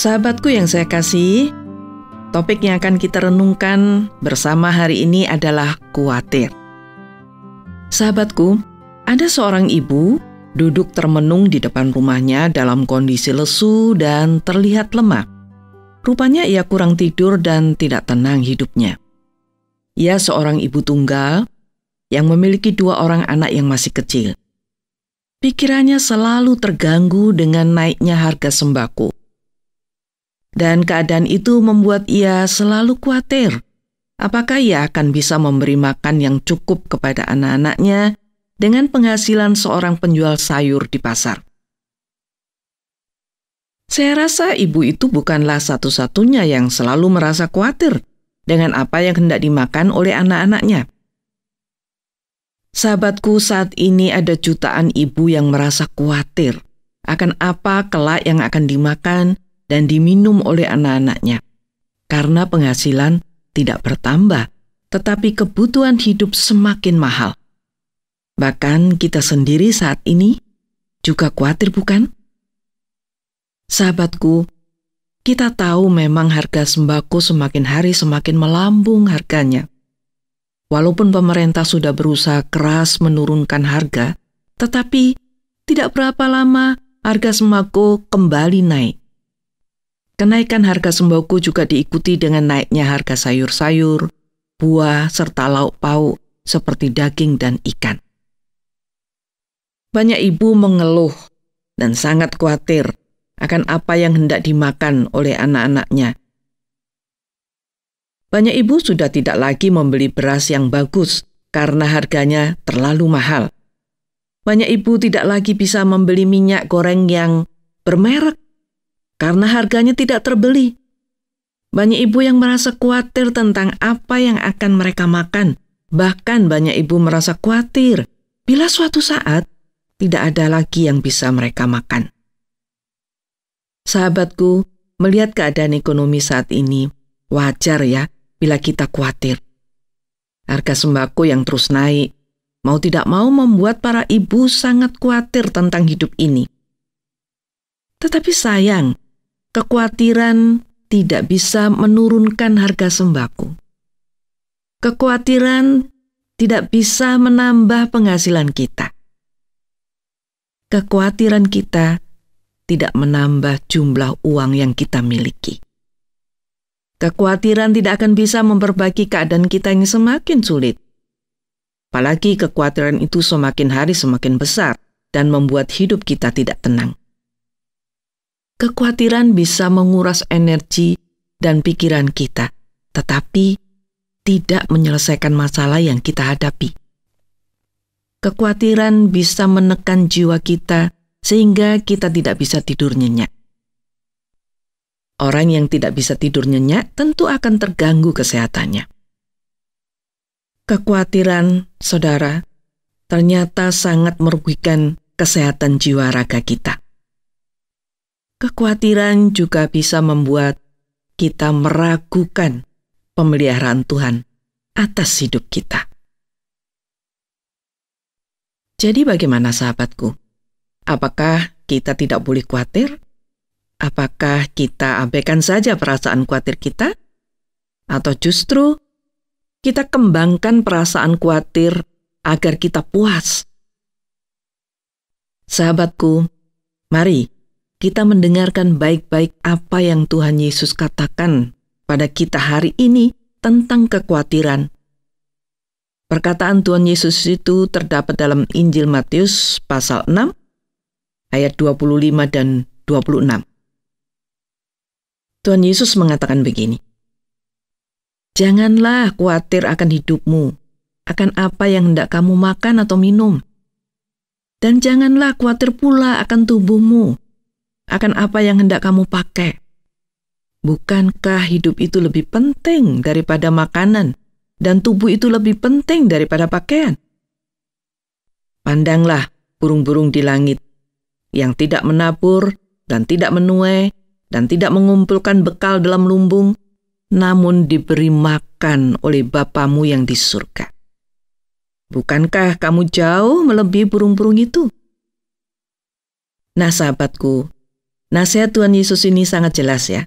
Sahabatku yang saya kasihi, topik yang akan kita renungkan bersama hari ini adalah khawatir. Sahabatku, ada seorang ibu duduk termenung di depan rumahnya dalam kondisi lesu dan terlihat lemah. Rupanya ia kurang tidur dan tidak tenang hidupnya. Ia seorang ibu tunggal yang memiliki 2 orang anak yang masih kecil. Pikirannya selalu terganggu dengan naiknya harga sembako. Dan keadaan itu membuat ia selalu khawatir. Apakah ia akan bisa memberi makan yang cukup kepada anak-anaknya dengan penghasilan seorang penjual sayur di pasar? Saya rasa ibu itu bukanlah satu-satunya yang selalu merasa khawatir dengan apa yang hendak dimakan oleh anak-anaknya. Sahabatku, saat ini ada jutaan ibu yang merasa khawatir akan apa kelak yang akan dimakan dan diminum oleh anak-anaknya. Karena penghasilan tidak bertambah, tetapi kebutuhan hidup semakin mahal. Bahkan kita sendiri saat ini juga khawatir, bukan? Sahabatku, kita tahu memang harga sembako semakin hari semakin melambung harganya. Walaupun pemerintah sudah berusaha keras menurunkan harga, tetapi tidak berapa lama harga sembako kembali naik. Kenaikan harga sembako juga diikuti dengan naiknya harga sayur-sayur, buah, serta lauk pauk seperti daging dan ikan. Banyak ibu mengeluh dan sangat khawatir akan apa yang hendak dimakan oleh anak-anaknya. Banyak ibu sudah tidak lagi membeli beras yang bagus karena harganya terlalu mahal. Banyak ibu tidak lagi bisa membeli minyak goreng yang bermerek karena harganya tidak terbeli. Banyak ibu yang merasa khawatir tentang apa yang akan mereka makan. Bahkan banyak ibu merasa khawatir bila suatu saat tidak ada lagi yang bisa mereka makan. Sahabatku, melihat keadaan ekonomi saat ini, wajar ya bila kita khawatir. Harga sembako yang terus naik, mau tidak mau membuat para ibu sangat khawatir tentang hidup ini. Tetapi sayang, kekhawatiran tidak bisa menurunkan harga sembako. Kekhawatiran tidak bisa menambah penghasilan kita. Kekhawatiran kita tidak menambah jumlah uang yang kita miliki. Kekhawatiran tidak akan bisa memperbaiki keadaan kita yang semakin sulit. Apalagi kekhawatiran itu semakin hari semakin besar dan membuat hidup kita tidak tenang. Kekhawatiran bisa menguras energi dan pikiran kita, tetapi tidak menyelesaikan masalah yang kita hadapi. Kekhawatiran bisa menekan jiwa kita sehingga kita tidak bisa tidur nyenyak. Orang yang tidak bisa tidur nyenyak tentu akan terganggu kesehatannya. Kekhawatiran, saudara, ternyata sangat merugikan kesehatan jiwa raga kita. Kekhawatiran juga bisa membuat kita meragukan pemeliharaan Tuhan atas hidup kita. Jadi bagaimana sahabatku? Apakah kita tidak boleh khawatir? Apakah kita abaikan saja perasaan khawatir kita? Atau justru kita kembangkan perasaan khawatir agar kita puas? Sahabatku, mari kita mendengarkan baik-baik apa yang Tuhan Yesus katakan pada kita hari ini tentang kekhawatiran. Perkataan Tuhan Yesus itu terdapat dalam Injil Matius pasal 6 ayat 25 dan 26. Tuhan Yesus mengatakan begini, "Janganlah khawatir akan hidupmu, akan apa yang hendak kamu makan atau minum. Dan janganlah khawatir pula akan tubuhmu, akan apa yang hendak kamu pakai. Bukankah hidup itu lebih penting daripada makanan, dan tubuh itu lebih penting daripada pakaian? Pandanglah burung-burung di langit, yang tidak menabur dan tidak menuai, dan tidak mengumpulkan bekal dalam lumbung, namun diberi makan oleh Bapamu yang di surga. Bukankah kamu jauh melebihi burung-burung itu?" Nah sahabatku, Nasihat Tuhan Yesus ini sangat jelas ya.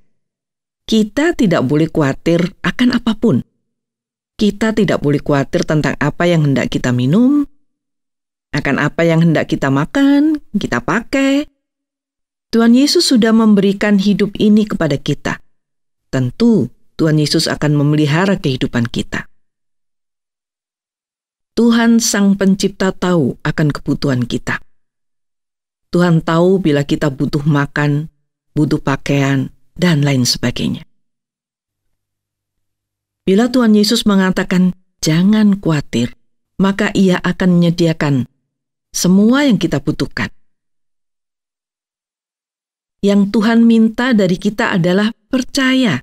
Kita tidak boleh khawatir akan apapun. Kita tidak boleh khawatir tentang apa yang hendak kita minum, akan apa yang hendak kita makan, kita pakai. Tuhan Yesus sudah memberikan hidup ini kepada kita. Tentu Tuhan Yesus akan memelihara kehidupan kita. Tuhan Sang Pencipta tahu akan kebutuhan kita. Tuhan tahu bila kita butuh makan, butuh pakaian, dan lain sebagainya. Bila Tuhan Yesus mengatakan, jangan khawatir, maka Ia akan menyediakan semua yang kita butuhkan. Yang Tuhan minta dari kita adalah percaya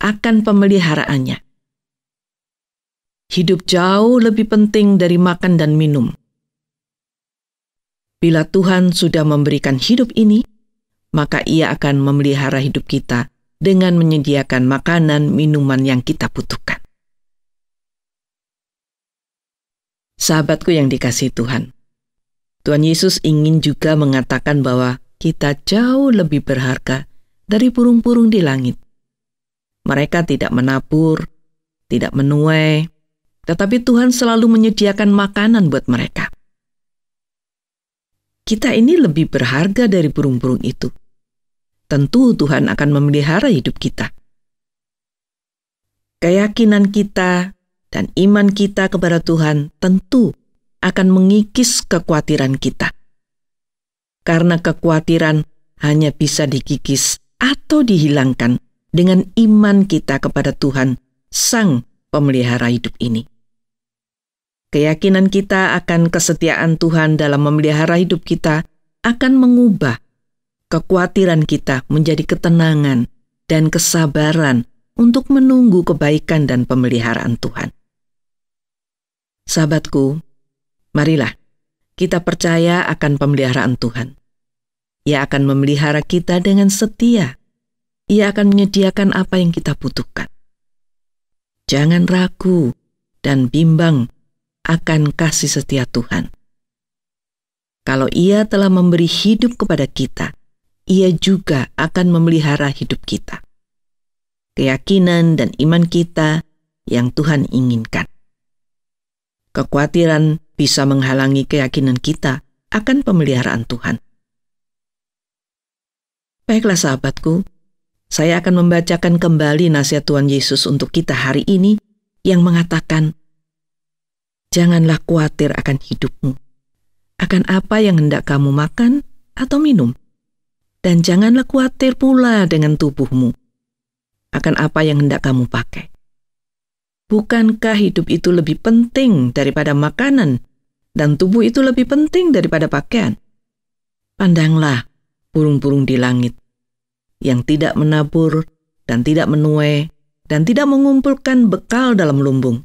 akan pemeliharaannya. Hidup jauh lebih penting dari makan dan minum. Bila Tuhan sudah memberikan hidup ini, maka Ia akan memelihara hidup kita dengan menyediakan makanan, minuman yang kita butuhkan. Sahabatku yang dikasihi Tuhan, Tuhan Yesus ingin juga mengatakan bahwa kita jauh lebih berharga dari burung-burung di langit. Mereka tidak menabur, tidak menuai, tetapi Tuhan selalu menyediakan makanan buat mereka. Kita ini lebih berharga dari burung-burung itu. Tentu Tuhan akan memelihara hidup kita. Keyakinan kita dan iman kita kepada Tuhan tentu akan mengikis kekhawatiran kita. Karena kekhawatiran hanya bisa dikikis atau dihilangkan dengan iman kita kepada Tuhan, Sang Pemelihara hidup ini. Keyakinan kita akan kesetiaan Tuhan dalam memelihara hidup kita akan mengubah kekhawatiran kita menjadi ketenangan dan kesabaran untuk menunggu kebaikan dan pemeliharaan Tuhan. Sahabatku, marilah kita percaya akan pemeliharaan Tuhan. Ia akan memelihara kita dengan setia. Ia akan menyediakan apa yang kita butuhkan. Jangan ragu dan bimbang akan kasih setia Tuhan. Kalau Ia telah memberi hidup kepada kita, Ia juga akan memelihara hidup kita. Keyakinan dan iman kita yang Tuhan inginkan. Kekhawatiran bisa menghalangi keyakinan kita akan pemeliharaan Tuhan. Baiklah sahabatku, saya akan membacakan kembali nasihat Tuhan Yesus untuk kita hari ini yang mengatakan, janganlah khawatir akan hidupmu, akan apa yang hendak kamu makan atau minum. Dan janganlah khawatir pula dengan tubuhmu, akan apa yang hendak kamu pakai. Bukankah hidup itu lebih penting daripada makanan, dan tubuh itu lebih penting daripada pakaian? Pandanglah burung-burung di langit, yang tidak menabur dan tidak menuai, dan tidak mengumpulkan bekal dalam lumbung,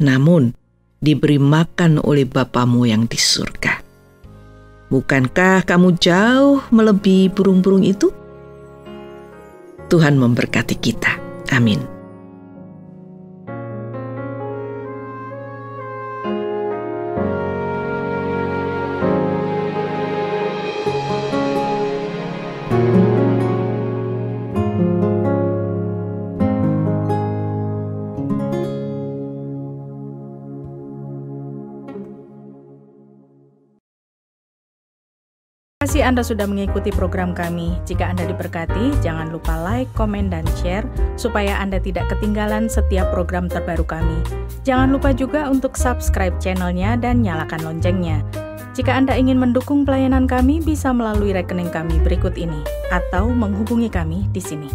namun diberi makan oleh Bapamu yang di surga. Bukankah kamu jauh melebihi burung-burung itu? Tuhan memberkati kita. Amin. Terima kasih Anda sudah mengikuti program kami. Jika Anda diberkati, jangan lupa like, komen, dan share supaya Anda tidak ketinggalan setiap program terbaru kami. Jangan lupa juga untuk subscribe channelnya dan nyalakan loncengnya. Jika Anda ingin mendukung pelayanan kami, bisa melalui rekening kami berikut ini atau menghubungi kami di sini.